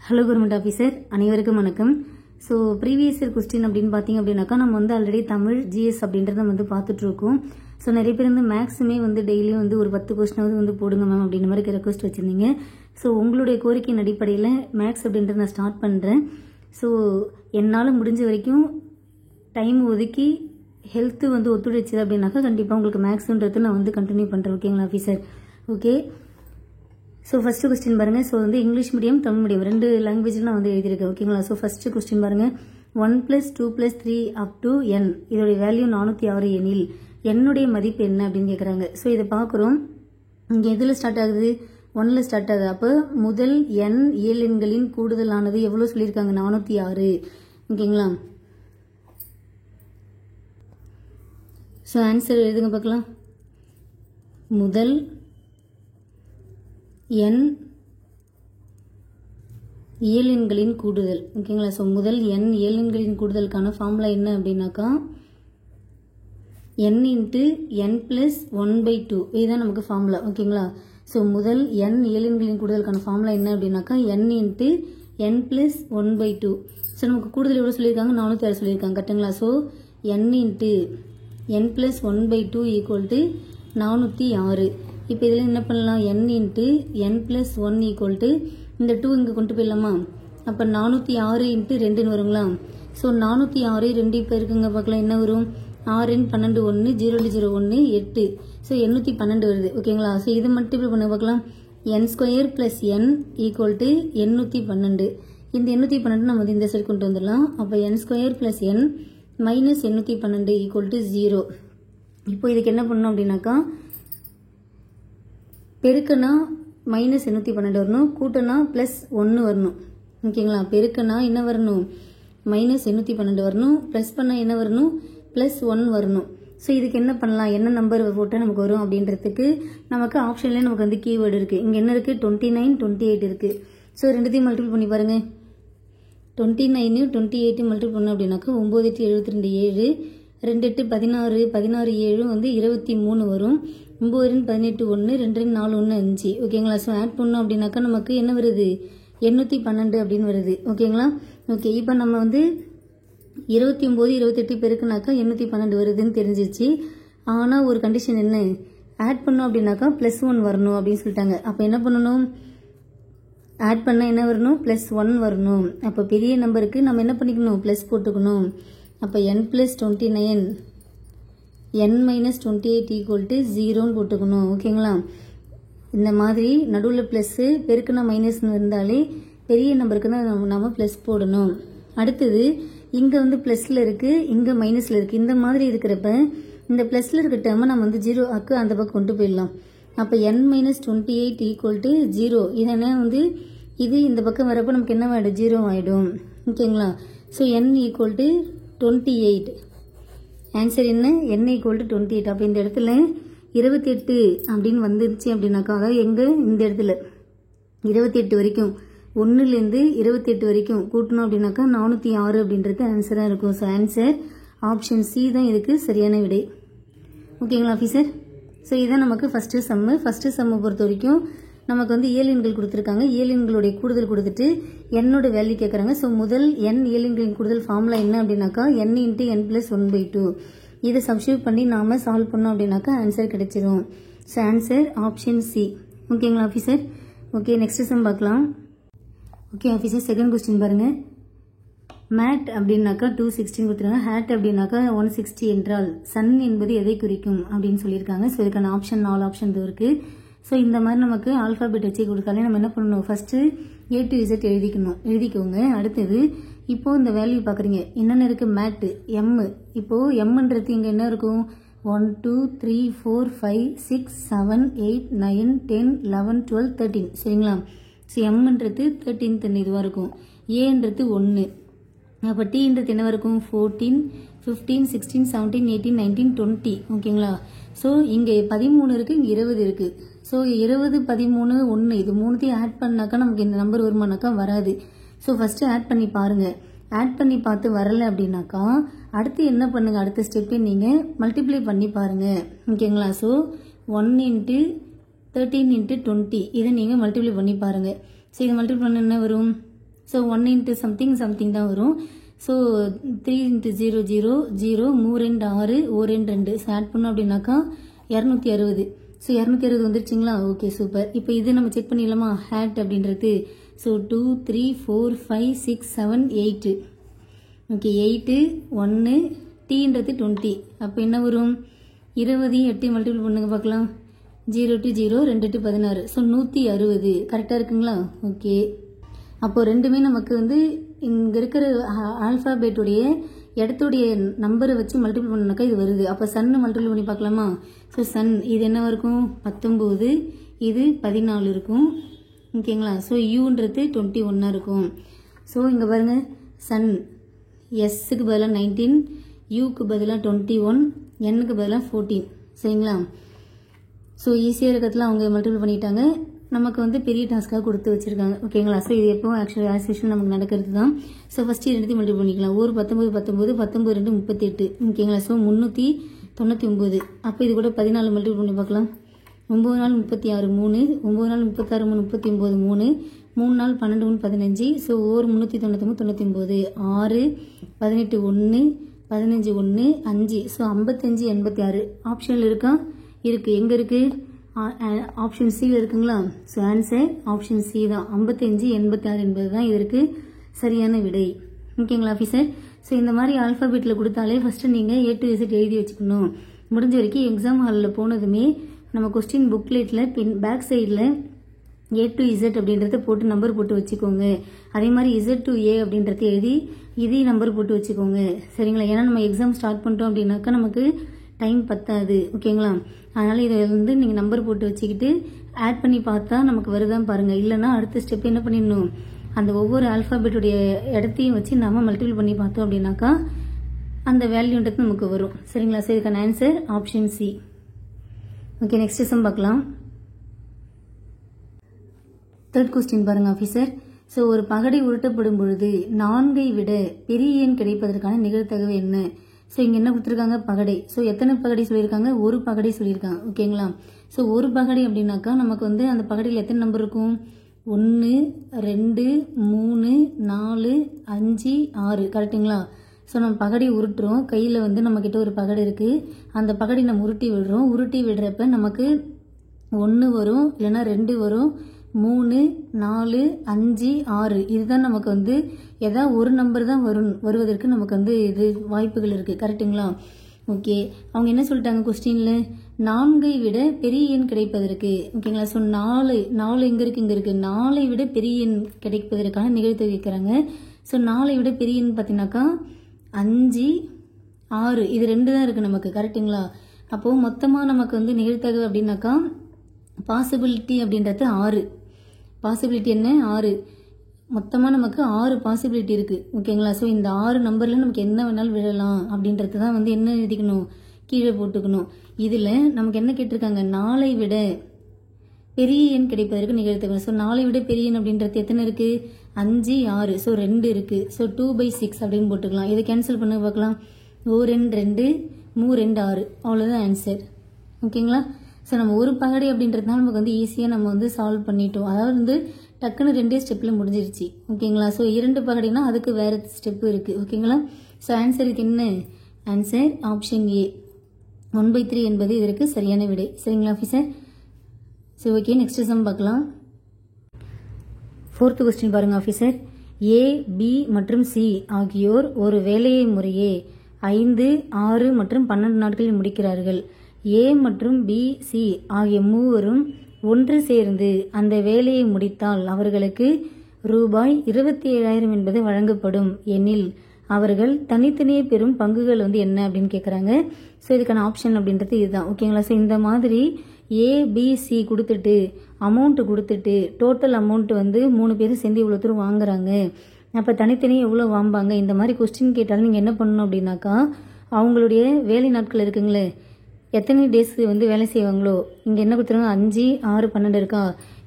Hello government officer, அனைவருக்கும் வணக்கம். So previous year question அப்படின்னு பார்த்தீங்க அப்படின்னாக்கா நம்ம வந்து ஆல்ரெடி தமிழ் ஜிஎஸ் அப்படின்றத வந்து பார்த்துட்டு இருக்கோம். ஸோ நிறைய பேர் வந்து மேக்ஸுமே வந்து டெய்லியும் வந்து ஒரு 10 கொஸ்டினாவது வந்து போடுங்க மேம் அப்படின்ற மாதிரி ரெக்வஸ்ட் வச்சிருந்தீங்க. ஸோ உங்களுடைய கோரிக்கையின் அடிப்படையில் மேக்ஸ் அப்படின்றத நான் ஸ்டார்ட் பண்ணுறேன். ஸோ என்னால் முடிஞ்ச வரைக்கும் டைம் ஒதுக்கி ஹெல்த்து வந்து ஒத்துழைச்சிது அப்படின்னாக்கா கண்டிப்பாக உங்களுக்கு மேக்ஸுன்றது நான் வந்து கண்டினியூ பண்ணுறேன். ஓகேங்களா officer? Okay. So first question பாருங்க. ஸோ வந்து இங்கிலீஷ் மீடியம் தமிழ் மீடியம் ரெண்டு லாங்குவேஜில் நான் வந்து எழுதியிருக்கேன். ஓகேங்களா? ஸோ ஃபர்ஸ்ட் கொஸ்டின் பாருங்க. 1 + 2 + 3 up to n இதோடைய வேல்யூ 406 எனில் என்னுடைய மதிப்பு என்ன அப்படின்னு கேட்குறாங்க. ஸோ இதை பார்க்குறோம். இங்கே எதில் ஸ்டார்ட் ஆகுது? 1ல் ஸ்டார்ட் ஆகுது. அப்போ முதல் n இயல் எண்களின் கூடுதலானது எவ்வளோ சொல்லியிருக்காங்க? 406. ஓகேங்களா? ஸோ ஆன்சர் எழுதுங்க பார்க்கலாம். முதல் n இயல் எண்களின் கூடுதல். ஓகேங்களா? ஸோ முதல் n இயல் எண்களின் கூடுதலுக்கான ஃபார்முலா என்ன அப்படின்னாக்கா n × n + 1/2 இதுதான் நமக்கு ஃபார்முலா. ஓகேங்களா? ஸோ முதல் n இயல் எண்களின் கூடுதலுக்கான ஃபார்முலா என்ன அப்படின்னாக்கா n × n + 1/2. ஸோ நமக்கு கூடுதல் எவ்வளோ சொல்லியிருக்காங்க? 406 சொல்லியிருக்காங்க. கரெக்டுங்களா? So n × n + 1/2 = 406. இப்போ இதில் என்ன பண்ணலாம்? n × n + 1 இந்த 2 இங்கே கொண்டு போயிடலாமா? அப்போ 406 × 2ன்னு வருங்களா? ஸோ 406 2 இப்போ இருக்குங்க பார்க்கலாம். என்ன வரும்? 6 × 12 1 0 0 1 8. ஸோ 812 வருது. ஓகேங்களா? ஸோ இது மல்டிபிள் பண்ண பார்க்கலாம். n² + n = 812. இந்த 812 நம்ம வந்து இந்த சைடு கொண்டு வந்துடலாம். அப்போ n² + n - 812 = 0. இப்போ இதுக்கு என்ன பண்ணணும் அப்படின்னாக்கா பெருக்கனா -812 வரணும், கூட்டனா +1 வரணும். ஓகேங்களா? பெருக்கனா என்ன வரணும்? -812 வரணும், ப்ளஸ் பண்ணா என்ன வரணும்? +1 வரணும். ஸோ இதுக்கு என்ன பண்ணலாம்? என்ன நம்பர் போட்டால் நமக்கு வரும் அப்படின்றதுக்கு நமக்கு ஆப்ஷன்லேயே நமக்கு வந்து கீவேர்டு இருக்குது. இங்கே என்ன இருக்குது? 29 28 இருக்குது. ஸோ ரெண்டுத்தையும் மல்டிபிள் பண்ணி பாருங்கள். 29 28 மல்டிபிள் பண்ணோம் அப்படின்னாக்கா 9 8 72 7 2 8 16 16 7 வந்து 23 வரும். 9 18 1 2 4 1 5. ஓகேங்களா? ஸோ ஆட் பண்ணோம் அப்படின்னாக்கா நமக்கு என்ன வருது? 812 அப்படின்னு வருது. ஓகேங்களா? ஓகே. இப்போ நம்ம வந்து 29 28 பெருக்குனாக்கா 812 வருதுன்னு தெரிஞ்சிச்சு. ஆனால் ஒரு கண்டிஷன் என்ன? ஆட் பண்ணோம் அப்படின்னாக்கா +1 வரணும் அப்படின்னு சொல்லிட்டாங்க. அப்போ என்ன பண்ணணும்? ஆட் பண்ணால் என்ன வரணும்? +1 வரணும். அப்போ பெரிய நம்பருக்கு நம்ம என்ன பண்ணிக்கணும்? ப்ளஸ் போட்டுக்கணும். அப்போ n + 29 n - 28 = 0ன்னு போட்டுக்கணும். ஓகேங்களா? இந்த மாதிரி நடுவில் ப்ளஸ்ஸு பெருக்குனா மைனஸ்னு இருந்தாலே பெரிய நம்பருக்கு தான் நம்ம ப்ளஸ் போடணும். அடுத்தது இங்கே வந்து ப்ளஸில் இருக்குது, இங்கே மைனஸில் இருக்குது. இந்த மாதிரி இருக்கிறப்ப இந்த ப்ளஸில் இருக்க டேர்மை நம்ம வந்து 0 ஆக்கு அந்த பக்கம் கொண்டு போயிடலாம். அப்போ n - 28 = 0. இதனா வந்து இது இந்த பக்கம் வரப்போ நமக்கு என்ன ஆகிடும்? 0 ஆகிடும். ஓகேங்களா? So n = 28. ஆன்சர் என்ன? n = 28. அப்போ இந்த இடத்துல 28 அப்படின்னு வந்துருச்சு அப்படின்னாக்கா அதாவது எங்கே? இந்த இடத்துல 28 வரைக்கும் 1லேருந்து 28 வரைக்கும் கூட்டணும் அப்படின்னாக்கா 406 அப்படின்றது ஆன்சராக இருக்கும். ஸோ ஆன்சர் ஆப்ஷன் சி தான் இதுக்கு சரியான விடை. ஓகேங்களா ஆஃபீஸர்? ஸோ இதுதான் நமக்கு ஃபஸ்ட்டு சம்மு. ஃபஸ்ட்டு சம்மை பொறுத்த வரைக்கும் நமக்கு வந்து இயல் எண்கள் கொடுத்துருக்காங்க. இயல் எண்களுடைய கூடுதல் கொடுத்துட்டு என்னோட வேல்யூ கேட்குறாங்க. ஸோ முதல் n இயல் எண்களின் கூடுதல் ஃபார்முலா என்ன அப்படின்னாக்கா n × n + 1/2. இதை சப்ஸ்டியூட் பண்ணி நாம் சால்வ் பண்ணோம் அப்படின்னாக்கா ஆன்சர் கிடைச்சிரும். So answer option C. ஓகேங்களா ஆஃபீஸர்? ஓகே. நெக்ஸ்ட் சம் பார்க்கலாம். ஓகே ஆஃபீஸர், செகண்ட் கொஸ்டின் பாருங்கள். மேட் அப்படின்னாக்கா 216 கொடுத்துருக்காங்க. ஹேட் அப்படின்னாக்கா 160 என்றால் சன் என்பது எதை குறிக்கும் அப்படின்னு சொல்லியிருக்காங்க. ஸோ இதுக்கான ஆப்ஷன் 4 ஆப்ஷன் இருக்குது. ஸோ இந்த மாதிரி நமக்கு ஆல்ஃபாபெட் வச்சு கொடுத்தாலே நம்ம என்ன பண்ணணும்? ஃபஸ்ட்டு A to Z எழுதிக்கோங்க. அடுத்தது இப்போது இந்த வேல்யூ பார்க்குறீங்க. என்னென்ன இருக்குது? மேட்டு M. இப்போது எம்ன்றது இங்கே என்ன இருக்கும்? 1 2 3 4 5 6 7 8 9 10 11 12 13. சரிங்களா? ஸோ எம்ன்றது 13th இதுவாக இருக்கும். ஏன்றது 1. அப்போ டீன்றது என்னவாக இருக்கும்? 14 15 16 17 18 19 20. ஓகேங்களா? ஸோ இங்கே 13 இருக்குது, இங்கே 20 இருக்குது. ஸோ 20 13 1 இது மூணுத்தையும் ஆட் பண்ணாக்கா நமக்கு இந்த நம்பர் வருமானாக்கா வராது. ஸோ ஃபஸ்ட்டு ஆட் பண்ணி பாருங்கள். ஆட் பண்ணி பார்த்து வரலை அப்படின்னாக்கா அடுத்து என்ன பண்ணுங்கள்? அடுத்த ஸ்டெப்பை நீங்கள் மல்டிப்ளை பண்ணி பாருங்கள். ஓகேங்களா? ஸோ 1 × 13 × 20 இதை நீங்கள் மல்டிப்ளை பண்ணி பாருங்கள். ஸோ இதை மல்டிப்ளை பண்ண என்ன வரும்? ஸோ 1 இன்ட்டு சம்திங் தான் வரும். ஸோ 3 இன்ட்டு 0 0 0 3 6 1 2 ஸோ ஆட் பண்ணோம் அப்படின்னாக்கா 260. ஸோ 260 வந்துருச்சுங்களா? Okay super. இப்போ இது நம்ம செக் பண்ணிடலாமா? ஹேட் அப்படின்றது ஸோ 2 3 4 5 6 7 8 ஓகே 8 1 டீன்றது 20. அப்போ என்ன வரும்? 20 8 மல்டிபிள் பண்ணுங்க பார்க்கலாம். 0 to 0 2 to 16 ஸோ 160 கரெக்டாக இருக்குங்களா? ஓகே அப்போ ரெண்டுமே நமக்கு வந்து இங்கே இருக்கிற ஆல்ஃபாபெட்டுடைய இடத்துடைய நம்பரை வச்சு மல்டிபிள் பண்ணாக்கா இது வருது. அப்போ சன்னு மல்டிபிள் பண்ணி பார்க்கலாமா? ஸோ சன் இது என்னவா இருக்கும்? 19 இது 14 இருக்கும் ஓகேங்களா? ஸோ யூன்றது 21 இருக்கும். ஸோ இங்கே பாருங்க சன் எஸ்ஸுக்கு பதிலாக 19 யூக்கு பதிலாக 21 என்னுக்கு பதிலாக 14 சரிங்களா? ஸோ ஈஸியாக இருக்கிறதுல அவங்க மல்டிபிள் பண்ணிட்டாங்க. நமக்கு வந்து பெரிய டாஸ்க்காக கொடுத்து வச்சிருக்காங்க ஓகேங்களா? ஸோ இது எப்போ ஆக்சுவலி ஆஸ் யூஷுவல் நமக்கு நடக்கிறது தான். ஸோ ஃபஸ்ட்டு ரெண்டுத்தையும் மல்டிபிள் பண்ணிக்கலாம். ஒரு 19 19 19 2 38 ஓகேங்களா? ஸோ 399. அப்போ இது கூட 14 மல்டிபிள் பண்ணி பார்க்கலாம். 9 4 36 3 9 4 36 3 39 3 3 4 12 1 15 ஸோ ஒரு 399 99 6 18 1 15 1 5 ஸோ 55 86 ஆப்ஷனில் இருக்கா? இருக்குது. எங்கே இருக்குது? ஆப்ஷன் சியில் இருக்குங்களா? ஸோ ஆன்சர் ஆப்ஷன் சி தான் 55 86 என்பது தான் இதற்கு சரியான விடை ஓகேங்களா ஆஃபீஸர்? ஸோ இந்த மாதிரி ஆல்ஃபாபெட்டில் கொடுத்தாலே ஃபஸ்ட்டு நீங்கள் A to Z எழுதி வச்சுக்கணும். முடிஞ்ச வரைக்கும் எக்ஸாம் ஹாலில் போனதுமே நம்ம கொஸ்டின் புக்லெட்டில் பேக் சைடில் A to Z அப்படின்றத போட்டு நம்பர் போட்டு வச்சுக்கோங்க. அதே மாதிரி Z to A அப்படின்றத எழுதி இதே நம்பர் போட்டு வச்சுக்கோங்க சரிங்களா? ஏன்னா நம்ம எக்ஸாம் ஸ்டார்ட் பண்ணிட்டோம் அப்படின்னாக்கா நமக்கு டைம் பத்தாது ஓகேங்களா? அதனால் இதை வந்து நீங்கள் நம்பர் போட்டு வச்சுக்கிட்டு ஆட் பண்ணி பார்த்தா நமக்கு வருதான் பாருங்கள். இல்லைனா அடுத்த ஸ்டெப் என்ன பண்ணிடணும்? அந்த ஒவ்வொரு ஆல்ஃபாபெட்டுடைய இடத்தையும் வச்சு நம்ம மல்டிபிள் பண்ணி பார்த்தோம் அப்படின்னாக்கா அந்த வேல்யூன்றது நமக்கு வரும் சரிங்களா? ஸோ இதுக்கான answer option C. Okay next sum பார்க்கலாம். தேர்ட் கொஸ்டின் பாருங்க ஆஃபீஸர். ஸோ ஒரு பகடை உருட்டப்படும் பொழுது 4ஐ விட பெரிய எண் கிடைப்பதற்கான நிகழ்தகவு என்ன? ஸோ இங்கே என்ன கொடுத்துருக்காங்க? பகடை. ஸோ எத்தனை பகடை சொல்லியிருக்காங்க? ஒரு பகடை சொல்லியிருக்காங்க ஓகேங்களா? ஸோ ஒரு பகடை அப்படின்னாக்கா நமக்கு வந்து அந்த பகடையில் எத்தனை நம்பர் இருக்கும்? 1 2 3 4 5 6 கரெக்டுங்களா? ஸோ நம்ம பகடை உருட்டுறோம். கையில் வந்து நம்மக்கிட்ட ஒரு பகடை இருக்குது. அந்த பகடை நம்ம உருட்டி விடுறோம். உருட்டி விடுறப்ப நமக்கு 1 வரும், இல்லைன்னா 2 வரும், 3 4 5 6 இதுதான் நமக்கு வந்து ஏதாவது ஒரு நம்பர் தான் வருவதற்கு நமக்கு வந்து இது வாய்ப்புகள் இருக்குது கரெக்டுங்களா? ஓகே அவங்க என்ன சொல்லிட்டாங்க கொஸ்டினில்? 4ஐ விட பெரிய எண் கிடைப்பதற்கு ஓகேங்களா? ஸோ 4 எங்கே இருக்குது? இங்கே இருக்குது. 4ஐ விட பெரிய எண் கிடைப்பதற்கான நிகழ்தகவு வைக்கிறாங்க. ஸோ 4ஐ விட பெரிய எண் பார்த்தீங்கன்னாக்கா 5 6 இது 2 தான் இருக்குது நமக்கு கரெக்டுங்களா? அப்போது மொத்தமாக நமக்கு வந்து நிகழ்தகவு அப்படின்னாக்கா பாசிபிலிட்டி அப்படின்றது 6. பாசிபிலிட்டி என்ன? 6. மொத்தமாக நமக்கு 6 பாசிபிலிட்டி இருக்குது ஓகேங்களா? ஸோ இந்த 6 நம்பரில் நமக்கு என்ன வேணாலும் விழலாம் அப்படின்றது தான் வந்து என்ன எழுதிக்கணும்? கீழே போட்டுக்கணும். இதில் நமக்கு என்ன கேட்டிருக்காங்க? 4ஐ விட பெரிய எண் கிடைப்பதற்கு நிகழ்த்தகணும். ஸோ 4ஐ விட பெரிய எண் அப்படின்றது எத்தனை இருக்குது? 5 6 ஸோ 2 இருக்குது. ஸோ 2/6 அப்படின்னு போட்டுக்கலாம். இதை கேன்சல் பண்ண பார்க்கலாம். 2 2 3 2 6 அவ்வளோதான் ஆன்சர் ஓகேங்களா? ஸோ நம்ம ஒரு பகடை அப்படின்றதுனால நமக்கு வந்து ஈஸியாக நம்ம வந்து சால்வ் பண்ணிட்டோம். அதாவது வந்து டக்குன்னு 2 ஸ்டெப்பில் முடிஞ்சிருச்சு ஓகேங்களா? ஸோ 2 பகடைனா அதுக்கு வேறு ஸ்டெப்பு இருக்குது ஓகேங்களா? ஸோ ஆன்சருக்கு என்ன? ஆன்சர் ஆப்ஷன் ஏ 1/3 என்பது இதற்கு சரியான விடை சரிங்களா officer? So okay next sum பார்க்கலாம். 4th கொஸ்டின் பாருங்க ஆஃபீஸர். ஏ பி மற்றும் சி ஆகியோர் ஒரு வேலையை முறையே 5 6 மற்றும் 12 நாட்களில் முடிக்கிறார்கள். ஏ மற்றும் பி சி ஆகிய மூவரும் ஒன்று சேர்ந்து அந்த வேலையை முடித்தால் அவர்களுக்கு ரூபாய் 27,000 என்பது வழங்கப்படும் எனில் அவர்கள் தனித்தனியே பெறும் பங்குகள் வந்து என்ன அப்படின்னு கேட்குறாங்க. ஸோ இதுக்கான ஆப்ஷன் அப்படின்றது இதுதான் ஓகேங்களா? ஸோ இந்த மாதிரி ஏபிசி கொடுத்துட்டு அமௌண்ட்டு கொடுத்துட்டு டோட்டல் அமௌண்ட் வந்து 3 பேரும் சேர்ந்து இவ்வளோ தூரம் வாங்குறாங்க. அப்போ தனித்தனியே எவ்வளோ வாங்குவாங்க? இந்த மாதிரி கொஸ்டின் கேட்டாலும் நீங்கள் என்ன பண்ணணும் அப்படின்னாக்கா அவங்களுடைய வேலை நாட்கள் இருக்குங்களே எத்தனை டேஸ் வந்து வேலை செய்வாங்களோ இங்கே என்ன கொடுத்துருங்க 5 6 12 இருக்கா?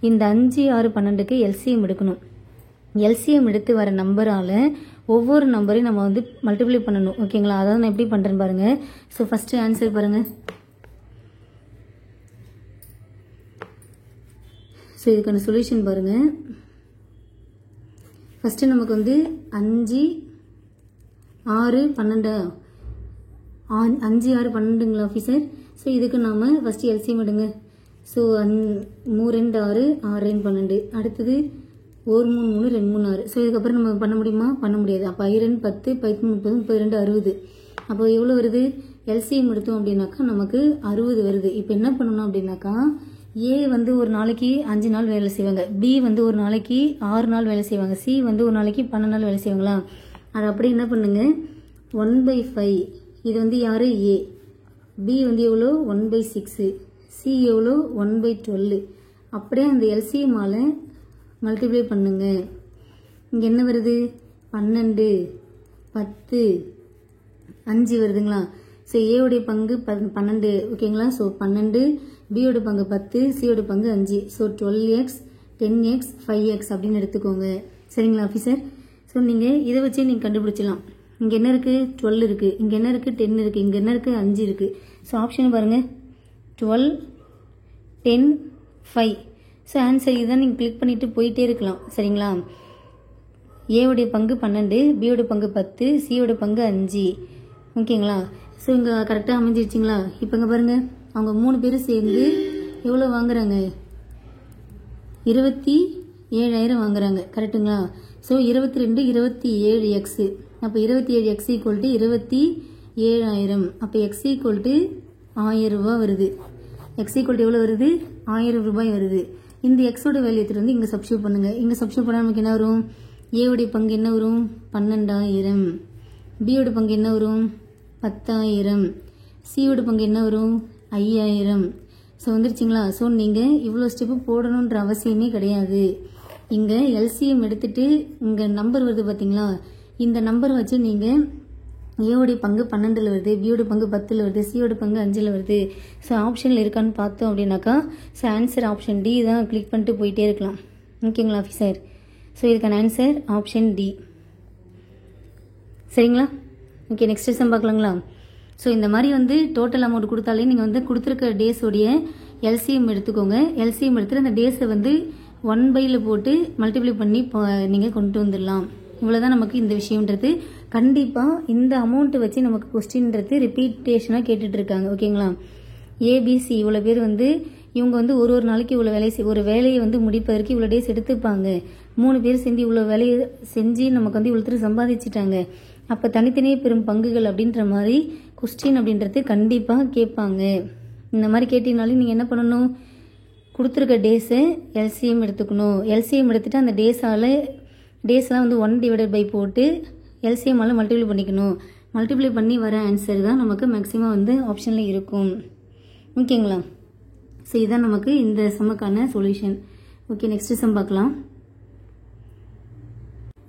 இந்த 5 6 12க்கு எல்சிஎம் எடுக்கணும். எல்சிஎம் எடுத்து வர நம்பரால் ஒவ்வொரு நம்பரையும் நம்ம வந்து மல்டிப்ளை பண்ணணும் ஓகேங்களா? அதாவது நான் எப்படி பண்ணுறேன்னு பாருங்கள். ஸோ ஃபஸ்ட்டு ஆன்சர் பாருங்கள். ஸோ இதுக்கான சொல்யூஷன் பாருங்கள். ஃபஸ்ட்டு நமக்கு வந்து 5 6 12 5 6 12ங்களா ஆஃபீஸர். ஸோ இதுக்கு நாம் ஃபஸ்ட்டு எல்சிஎம் எடுங்க. ஸோ 3 2 6 6 2 12. அடுத்தது 1 3 3 2 3 6. ஸோ இதுக்கப்புறம் நம்ம பண்ண முடியுமா? பண்ண முடியாது. அப்போ 2 10 10 30 32 60. அப்போ எவ்வளோ வருது? எல்சிஎம் எடுத்தோம் அப்படின்னாக்கா நமக்கு 60 வருது. இப்போ என்ன பண்ணணும் அப்படின்னாக்கா ஏ வந்து ஒரு நாளைக்கு 5 நாள் வேலை செய்வாங்க, பி வந்து ஒரு நாளைக்கு 6 நாள் வேலை செய்வாங்க, சி வந்து ஒரு நாளைக்கு 12 நாள் வேலை செய்வாங்களா? அது அப்படி என்ன பண்ணுங்க 1/5. இது வந்து யாரு? ஏ. பி வந்து எவ்வளோ? 1/6. சி எவ்வளோ? 1/12. அப்படியே அந்த எல்சிஎம்மால் மல்டிப்ளை பண்ணுங்க. இங்கே என்ன வருது? 12 10 5 வருதுங்களா? ஸோ ஏவுடைய பங்கு 12 ஓகேங்களா? ஸோ 12, பியோட பங்கு 10, சியோட பங்கு 5. ஸோ 12x 10x 5x அப்படின்னு எடுத்துக்கோங்க. சரிங்களா ஆஃபீஸர்? ஸோ நீங்கள் இதை வச்சே நீங்கள் கண்டுபிடிச்சலாம். இங்கே என்ன இருக்குது? 12 இருக்குது, இங்கே என்ன இருக்குது? 10 இருக்குது, இங்கே என்ன இருக்குது? 5 இருக்குது. ஸோ ஆப்ஷன் பாருங்கள் 12 10 5. ஸோ ஆன்சர் இதுதான். நீங்கள் கிளிக் பண்ணிவிட்டு போயிட்டே இருக்கலாம். சரிங்களா? ஏவுடைய பங்கு 12, பியோட பங்கு 10, சியோட பங்கு 5. ஓகேங்களா? ஸோ இங்கே கரெக்டாக அமைஞ்சிருச்சிங்களா? இப்போ இங்கே பாருங்கள், அவங்க 3 பேரும் சேர்ந்து எவ்வளோ வாங்குறாங்க? 27,000 வாங்குறாங்க. கரெக்டுங்களா? So 22 27x. அப்போ 27x = 27,000. அப்போ x = 1000 ரூபா வருது. x = எவ்வளோ வருது? 1000 ரூபாய் வருது. இந்த எக்ஸோட வேல்யூ எடுத்துகிட்டு வந்து இங்கே சப்ஸ்டியூட் பண்ணுங்கள். இங்கே சப்ஸ்டியூட் பண்ணால் நமக்கு என்ன வரும்? ஏவுடைய பங்கு என்ன வரும்? 12,000. பியோட பங்கு என்ன வரும்? 10,000. சியோட பங்கு என்ன வரும்? 5,000. ஸோ வந்துருச்சிங்களா? ஸோ நீங்கள் இவ்வளோ ஸ்டெப்பு போடணுன்ற அவசியமே கிடையாது. இங்கே எல்சிஎம் எடுத்துகிட்டு இங்கே நம்பர் வருது பார்த்தீங்களா? இந்த நம்பர் வச்சு நீங்கள் ஏவோடைய பங்கு 12ல் வருது, பியோட பங்கு 10ல் வருது, சியோட பங்கு 5ல் வருது. ஸோ ஆப்ஷனில் இருக்கான்னு பார்த்தோம் அப்படின்னாக்கா ஸோ ஆன்சர் ஆப்ஷன் டி தான். கிளிக் பண்ணிட்டு போயிட்டே இருக்கலாம். ஓகேங்களா ஆஃபீஸர்? ஸோ இதுக்கான ஆன்சர் ஆப்ஷன் டி. சரிங்களா? ஓகே, நெக்ஸ்ட் சம் பார்க்கலாங்களா? ஸோ இந்த மாதிரி வந்து டோட்டல் அமௌண்ட் கொடுத்தாலே நீங்கள் வந்து கொடுத்துருக்க டேஸோடைய எல்சிஎம் எடுத்துக்கோங்க. எல்சிஎம் எடுத்துகிட்டு அந்த டேஸை வந்து 1/ல போட்டு மல்டிப்ளை பண்ணி நீங்கள் கொண்டு வந்துடலாம். இவ்வளோதான் நமக்கு இந்த விஷயம்ன்றது. கண்டிப்பாக இந்த அமௌண்ட்டு வச்சு நமக்கு கொஸ்டின்றது ரிப்பீட்டேஷனாக கேட்டுட்ருக்காங்க. ஓகேங்களா? ஏபிசி இவ்வளோ பேர் வந்து இவங்க வந்து ஒரு நாளைக்கு இவ்வளோ ஒரு வேலையை வந்து முடிப்பதற்கு இவ்வளோ டேஸ் எடுத்துப்பாங்க. 3 பேர் சேர்ந்து இவ்வளோ வேலையை செஞ்சு நமக்கு வந்து இவ்வளோ தூரம் சம்பாதிச்சிட்டாங்க. அப்போ தனித்தனியே பெரும் பங்குகள் அப்படின்ற மாதிரி கொஸ்டின் அப்படின்றது கண்டிப்பாக கேட்பாங்க. இந்த மாதிரி கேட்டீங்கனாலும் நீங்கள் என்ன பண்ணணும்? கொடுத்துருக்க டேஸை எல்சிஎம் எடுத்துக்கணும். எல்சிஎம் எடுத்துகிட்டு அந்த டேஸ்லாம் வந்து 1/by போட்டு எல்சிஎம்மால் மல்டிப்ளை பண்ணிக்கணும். மல்டிப்ளை பண்ணி வர ஆன்சர் தான் நமக்கு மேக்ஸிமம் வந்து ஆப்ஷனில் இருக்கும். ஓகேங்களா? ஸோ இதுதான் நமக்கு இந்த சம்முக்கான சொல்யூஷன். ஓகே, நெக்ஸ்ட் சம் பார்க்கலாம்.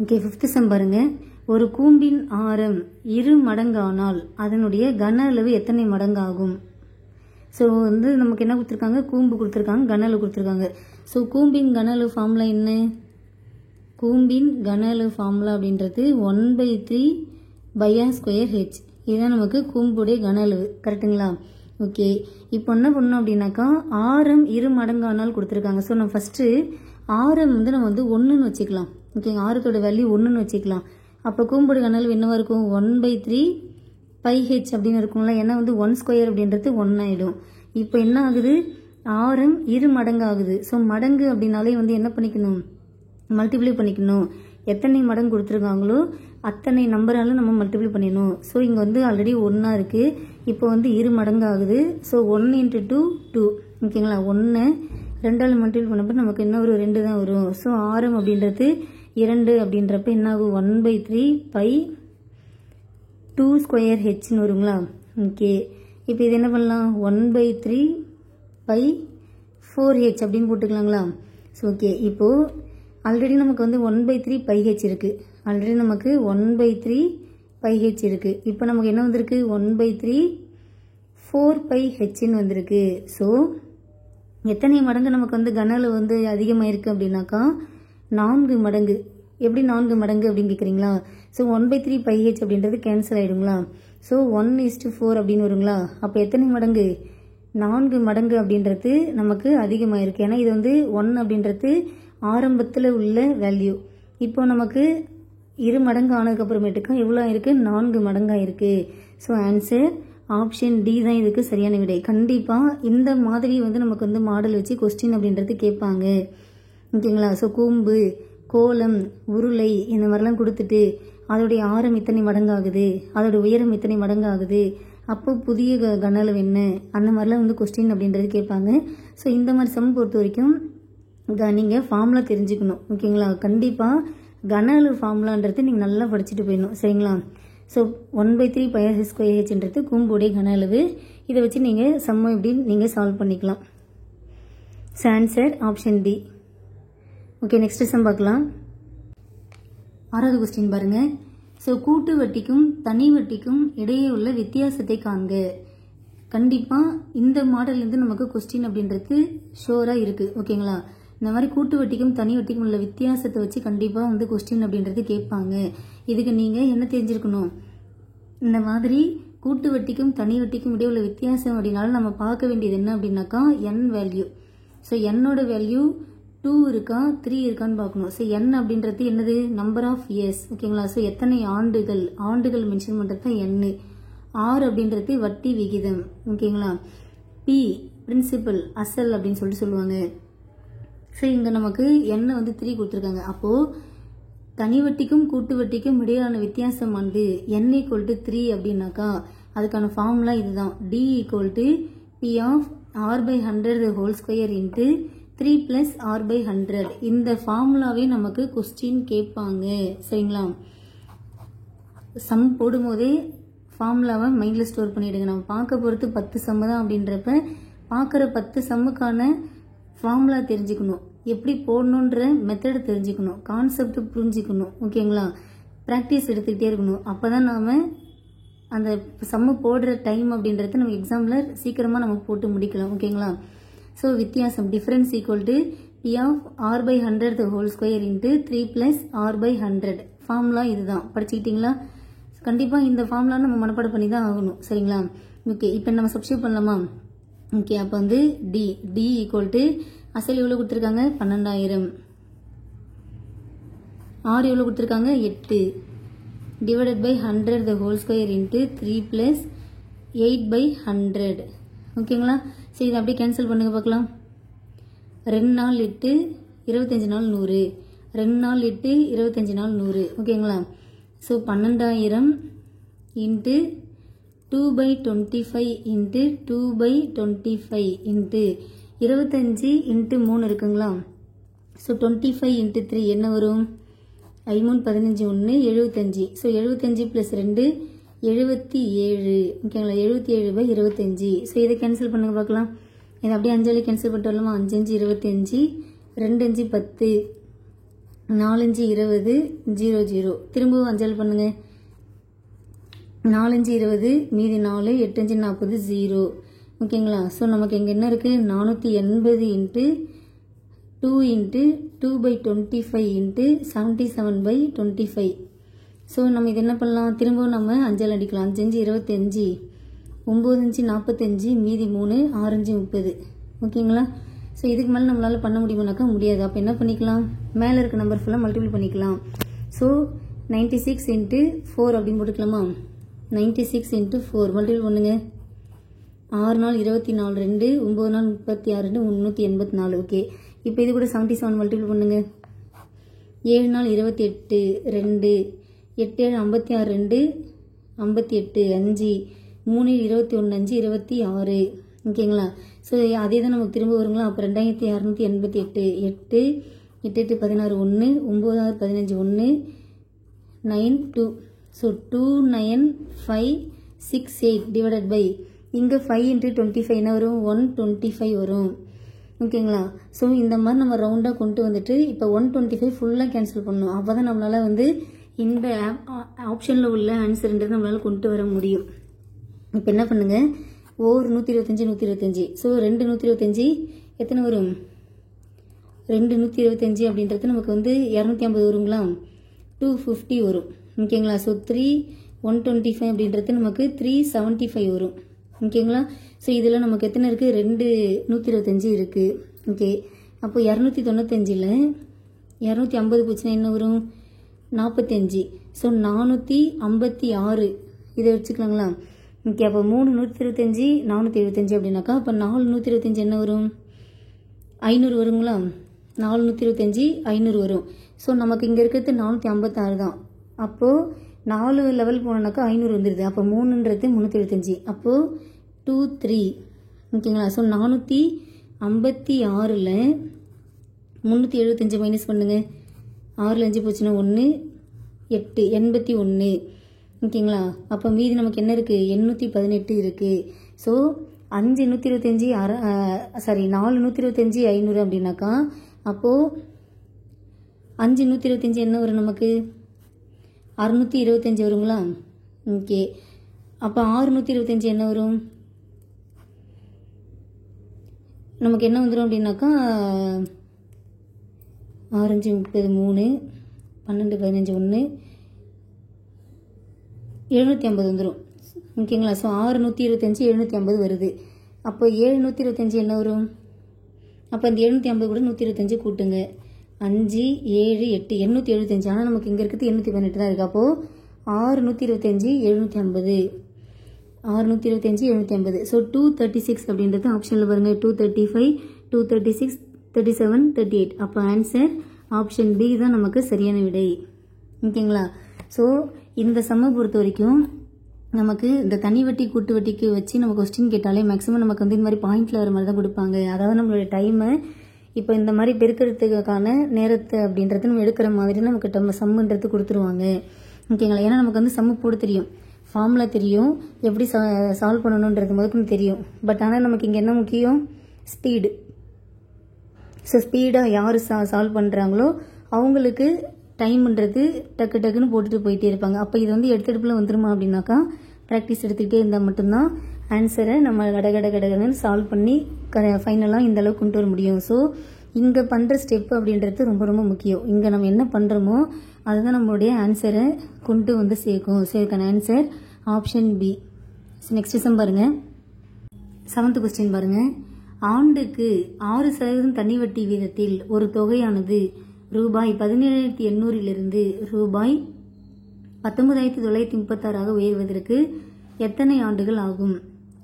ஓகே, 5th சம் பாருங்கள். ஒரு கூம்பின் ஆரம் 2 மடங்கானால் அதனுடைய கன அளவு எத்தனை மடங்காகும்? ஸோ வந்து நமக்கு என்ன கொடுத்துருக்காங்க? கூம்பு கொடுத்துருக்காங்க, கன அளவு கொடுத்துருக்காங்க. ஸோ கூம்பின் கன அளவு ஃபார்முலா என்ன? கூம்பின் கன அளவு ஃபார்முலா அப்படின்றது 1/3πr²h. இதுதான் நமக்கு கூம்புடைய கன அளவு. கரெக்டுங்களா? ஓகே, இப்போ என்ன பண்ணணும் அப்படின்னாக்கா ஆரம் 2 மடங்கானால் கொடுத்துருக்காங்க. ஸோ நம்ம ஃபஸ்ட்டு ஆரம் வந்து நம்ம வந்து 1ன்னு வச்சுக்கலாம். ஓகேங்க, ஆரத்தோட வேல்யூ 1ன்னு வச்சுக்கலாம். அப்போ கூம்போட கன அளவு என்னவா இருக்கும்? 1/3πh அப்படின்னு இருக்கும்ல. ஏன்னா வந்து 1² அப்படின்றது 1 ஆகிடும். இப்போ என்ன ஆகுது? ஆரம் 2 மடங்கு ஆகுது. ஸோ மடங்கு அப்படின்னாலே வந்து என்ன பண்ணிக்கணும்? மல்டிப்ளை பண்ணிக்கணும். எத்தனை மடங்கு கொடுத்துருக்காங்களோ அத்தனை நம்பரால் நம்ம மல்டிப்ளை பண்ணிடணும். ஸோ இங்கே வந்து ஆல்ரெடி 1 இருக்குது. இப்போ வந்து 2 மடங்கு ஆகுது. ஸோ 1 × 2 2. ஓகேங்களா? 1 2ஆல் மல்டிப்ளை பண்ணப்போ நமக்கு என்ன வரும்? 2 தான் வரும். ஸோ ஆரம் அப்படின்றது 2 அப்படின்றப்ப என்ன ஆகும்? 1/3π2²hன்னு வருங்களா? ஓகே, இப்போ இது என்ன பண்ணலாம்? 1/3π4h அப்படின்னு போட்டுக்கலாங்களா? ஸோ ஓகே, இப்போது ஆல்ரெடி நமக்கு வந்து 1/3πh இருக்குது. ஆல்ரெடி நமக்கு 1/3πh இருக்குது. இப்போ நமக்கு என்ன வந்திருக்கு? 1/3/4πhன்னு வந்திருக்கு. ஸோ எத்தனை மடங்கு நமக்கு வந்து கன அளவு வந்து அதிகமாக இருக்குது அப்படின்னாக்கா 4 மடங்கு. எப்படி 4 மடங்கு அப்படின்னு கேட்குறீங்களா? ஸோ 1/3πh அப்படின்றது கேன்சல் ஆகிடுங்களா? ஸோ 1:4 அப்படின்னு வருங்களா? அப்போ எத்தனை மடங்கு? 4 மடங்கு அப்படின்றது நமக்கு அதிகமாக இருக்குது. ஏன்னா இது வந்து 1 அப்படின்றது ஆரம்பத்தில் உள்ள வேல்யூ. இப்போ நமக்கு 2 மடங்கு ஆனதுக்கு அப்புறமேட்டுக்கா எவ்வளோ இருக்குது, 4 மடங்காக இருக்குது. ஸோ ஆன்சர் ஆப்ஷன் டி தான் இதுக்கு சரியான விடை. கண்டிப்பாக இந்த மாதிரி நமக்கு மாடல் வச்சு கொஸ்டின் அப்படின்றது கேட்பாங்க. ஓகேங்களா? ஸோ கூம்பு, கோலம், உருளை இந்த மாதிரிலாம் கொடுத்துட்டு அதோடைய ஆரம் இத்தனை மடங்காகுது, அதோட உயரம் இத்தனை மடங்காகுது, அப்போ புதிய கன அளவு என்ன, அந்த மாதிரிலாம் கொஸ்டின் அப்படின்றது கேட்பாங்க. ஸோ இந்த மாதிரி சம் பொறுத்த வரைக்கும் நீங்கள் ஃபார்முலா தெரிஞ்சுக்கணும். ஓகேங்களா? கண்டிப்பாக கன அளவு ஃபார்முலான்றது நீங்கள் நல்லா படிச்சுட்டு போயிடணும். சரிங்களா? ஸோ 1/3 πr²hன்றது கூம்புடைய கன அளவு. இதை வச்சு நீங்கள் சம்ம எப்படின்னு நீங்கள் சால்வ் பண்ணிக்கலாம். So answer option D. Okay, next sum பார்க்கலாம். 6வது கொஸ்டின் பாருங்க. ஸோ கூட்டு வட்டிக்கும் தனி வட்டிக்கும் இடையே உள்ள வித்தியாசத்தை காண்க. கண்டிப்பாக இந்த மாடல்லேருந்து நமக்கு கொஸ்டின் அப்படின்றது ஷோராக இருக்குது. ஓகேங்களா? இந்த மாதிரி கூட்டு வட்டிக்கும் தனி வட்டிக்கும் உள்ள வித்தியாசத்தை வச்சு கண்டிப்பாக கொஸ்டின் அப்படின்றது கேட்பாங்க. இதுக்கு நீங்கள் என்ன தெரிஞ்சிருக்கணும், இந்த மாதிரி கூட்டு வட்டிக்கும் தனி வட்டிக்கும் இடையே உள்ள வித்தியாசம் அப்படின்னாலும் நம்ம பார்க்க வேண்டியது என்ன அப்படின்னாக்கா என் வேல்யூ. ஸோ என்னோட வேல்யூ 2 இருக்கா 3 இருக்கான்னு பார்க்கணும். ஸோ என் அப்படின்றது என்னது, நம்பர் ஆஃப் இயர்ஸ். ஓகேங்களா? ஸோ எத்தனை ஆண்டுகள் மென்ஷன் பண்ணுறது தான் என். ஆர் அப்படின்றது வட்டி விகிதம். ஓகேங்களா? பி பிரின்சிபல் அசல் அப்படின்னு சொல்லிட்டு சொல்லுவாங்க. ஸோ இங்கே நமக்கு என் 3 கொடுத்துருக்காங்க. அப்போது தனி வட்டிக்கும் கூட்டு வட்டிக்கும் இடையிலான வித்தியாசம் n = 3 அப்படின்னாக்கா அதுக்கான ஃபார்முலா இதுதான். d = p of r/100² × 3 + r/100. இந்த ஃபார்முலாவே நமக்கு கொஸ்டின் கேட்பாங்க. சரிங்களா? சம் போடும்போதே ஃபார்முலாவை மைண்டில் ஸ்டோர் பண்ணிவிடுங்க. நம்ம பார்க்க போகிறது 10 சம்மு தான் அப்படின்றப்ப பார்க்குற 10 சம்முக்கான ஃபார்முலா தெரிஞ்சுக்கணும், எப்படி போடணுன்ற மெத்தடு தெரிஞ்சுக்கணும், கான்செப்ட் புரிஞ்சுக்கணும். ஓகேங்களா? ப்ராக்டிஸ் எடுத்துக்கிட்டே இருக்கணும். அப்போ தான் நாம் அந்த சம்மு போடுற டைம் அப்படின்றது நம்ம எக்ஸாமில் சீக்கிரமாக நம்ம போட்டு முடிக்கலாம். ஓகேங்களா? ஸோ வித்தியாசம் difference = p of r/100² × 3 + r/100. Formula இதுதான். படிச்சுக்கிட்டிங்களா? கண்டிப்பாக இந்த ஃபார்முலா நம்ம மனப்பாடம் பண்ணி தான் ஆகணும். சரிங்களா? ஓகே, இப்போ நம்ம சப்ஸ்டியூட் பண்ணலாமா? ஓகே, அப்போ d = அசல் எவ்வளோ கொடுத்துருக்காங்க, 12,000. ஆர் எவ்வளோ கொடுத்துருக்காங்க, 8 / 100² × 3 + 8/100. ஓகேங்களா? சரி, இதை அப்படியே கேன்சல் பண்ணுங்க பார்க்கலாம். 2 நாள் 8, 25 நாள் 100. 2 நாள் 8, 25 நாள் 100. ஓகேங்களா? ஸோ 12,000 × 2/25 × 2/25 × 25 × 3 இருக்குங்களா? ஸோ 25 × 3 என்ன வரும், 5 3 15 1 75. ஸோ 75 + 2 77. ஓகேங்களா? 77/25. ஸோ இதை கேன்சல் பண்ணுங்க பார்க்கலாம். இதை அப்படியே 5 கேன்சல் பண்ணிட்டு வரலாமா? 5 5 25, 2 5 10, 4 5 20, 0 0. திரும்பவும் 5 பண்ணுங்க. 4 5 20, மீதி 4, 8 5 40, 0. ஓகேங்களா? ஸோ நமக்கு இங்கே என்ன இருக்குது, 480 × 2 × 2/25 × 77/25. ஸோ நம்ம இது என்ன பண்ணலாம், திரும்பவும் நம்ம 5 அடிக்கலாம். 5 5 25, 9 5 45, மீதி 3, 6 5 30. ஓகேங்களா? ஸோ இதுக்கு மேலே நம்மளால் பண்ண முடியுமானாக்கா முடியாது. அப்போ என்ன பண்ணிக்கலாம், மேலே இருக்க நம்பர் ஃபுல்லாக மல்டிபிள் பண்ணிக்கலாம். ஸோ 96 × 4 அப்படின்னு போட்டுக்கலாமா? 96 × 4 மல்டிபிள் பண்ணுங்க. 6 நாள் 24 2, 9 நாள் 36 2, 384. ஓகே, இப்போ இது கூட 77 மல்டிபிள் பண்ணுங்க. 7 நாள் 28 2, 8 7 56 2, 58 5, 3 21 5, 26. ஓகேங்களா? ஸோ அதே தான் நமக்கு திரும்ப வருங்களா? அப்போ 2688. 8 8 8 16 1, 9 6 15 1, 9 2. ஸோ 29568 இங்கே 5 × 25 என்ன வரும், 125 வரும். ஓகேங்களா? ஸோ இந்த மாதிரி நம்ம ரவுண்டாக கொண்டு வந்துட்டு இப்போ 125 ஃபுல்லாக கேன்சல் பண்ணணும். அப்போ தான் நம்மளால் இந்த ஆப்ஷனில் உள்ள ஆன்சர்ன்றது நம்மளால் கொண்டு வர முடியும். இப்போ என்ன பண்ணுங்கள், ஓர் 125 125. ஸோ 2 125 எத்தனை வரும், 2 125 அப்படின்றது நமக்கு 250 வருங்களா? 250 வரும். ஓகேங்களா? ஸோ 3 125 அப்படின்றது நமக்கு 375 வரும். ஓகேங்களா? ஸோ இதில் நமக்கு எத்தனை இருக்குது, 2 125 இருக்குது. ஓகே, அப்போ 295 250 போச்சுன்னா என்ன வரும் 45. ஸோ 456 இதை வச்சுக்கலாங்களா. ஓகே, அப்போ 3 125 475 அப்படின்னாக்கா அப்போ 4 125 என்ன வரும் 500 வருங்களா. 4 125 500 வரும். ஸோ நமக்கு இங்கே இருக்கிறது 456 தான். அப்போது 4 லெவல் போனோன்னாக்கா 500 வந்துடுது. அப்போ 3ன்றது 325. அப்போது 2 3 ஓகேங்களா. ஸோ 456ல் 375 மைனஸ் பண்ணுங்க. 6ல் 5 போச்சுன்னா 1 8 81 ஓகேங்களா. அப்போ மீதி நமக்கு என்ன இருக்குது 818 இருக்குது. ஸோ 5 125 4 125 500 அப்படின்னாக்கா அப்போது 5 125 என்ன வரும் நமக்கு 625 வருங்களா. ஓகே, அப்போ 625 என்ன வரும் நமக்கு என்ன வந்துடும் அப்படின்னாக்கா 6 5 30 3 12 15 1 750 வந்துடும். ஓகேங்களா. ஸோ 625 750 வருது. அப்போ 725 என்ன வரும் அப்போ அந்த 750 கூட 125 கூட்டுங்க. 5 7 8 875. ஆனால் நமக்கு இங்கே இருக்கிறது 818 தான் இருக்குது. அப்போது 625 750 625 750. ஸோ 236 அப்படின்றது ஆப்ஷனில் பாருங்கள். 235 236 37 38. அப்போ ஆன்சர் ஆப்ஷன் பி தான் நமக்கு சரியான விடை. ஓகேங்களா. ஸோ இந்த சம்மை பொறுத்த வரைக்கும் நமக்கு இந்த தனி வட்டி கூட்டு வட்டிக்கு வச்சு நம்ம கொஸ்டின் கேட்டாலே மேக்ஸிமம் நமக்கு வந்து இந்த மாதிரி பாயிண்ட்ல வர மாதிரி தான் கொடுப்பாங்க. அதாவது நம்மளுடைய டைமை இப்போ இந்த மாதிரி பெருக்கிறதுக்கான நேரத்தை அப்படின்றது நம்ம எடுக்கிற மாதிரி நமக்கு நம்ம சம்முன்றது கொடுத்துருவாங்க. ஓகேங்களா. ஏன்னா நமக்கு வந்து சம்மு போட தெரியும், ஃபார்முலா தெரியும், எப்படி சால்வ் பண்ணணுன்றது முதற்கும் தெரியும். பட் ஆனால் நமக்கு இங்கே என்ன முக்கியம் ஸ்பீடு. ஸோ ஸ்பீடாக யார் சால்வ் பண்ணுறாங்களோ அவங்களுக்கு டைம்ன்றது டக்கு டக்குன்னு போட்டுட்டு போயிட்டே இருப்பாங்க. அப்போ இது வந்து எடுத்தெடுப்பில் வந்துருமா அப்படின்னாக்கா ப்ராக்டிஸ் எடுத்துக்கிட்டே இருந்தால் மட்டும்தான் ஆன்சரை நம்ம கடகடன்னு சால்வ் பண்ணி ஃபைனலாக இந்த அளவுக்கு கொண்டு வர முடியும். ஸோ இங்கே பண்ணுற ஸ்டெப் அப்படின்றது ரொம்ப ரொம்ப முக்கியம். இங்கே நம்ம என்ன பண்ணுறோமோ அதுதான் நம்மளுடைய ஆன்சரை கொண்டு வந்து சேர்க்கும். ஸோ இதுக்கான answer option B. Next sum பாருங்கள். 7th கொஸ்டின் பாருங்கள். ஆண்டுக்கு 6% தனி வட்டி வீதத்தில் ஒரு தொகையானது ரூபாய் 17,800 ரூபாய் 19,936 உயர்வதற்கு எத்தனை ஆண்டுகள் ஆகும்?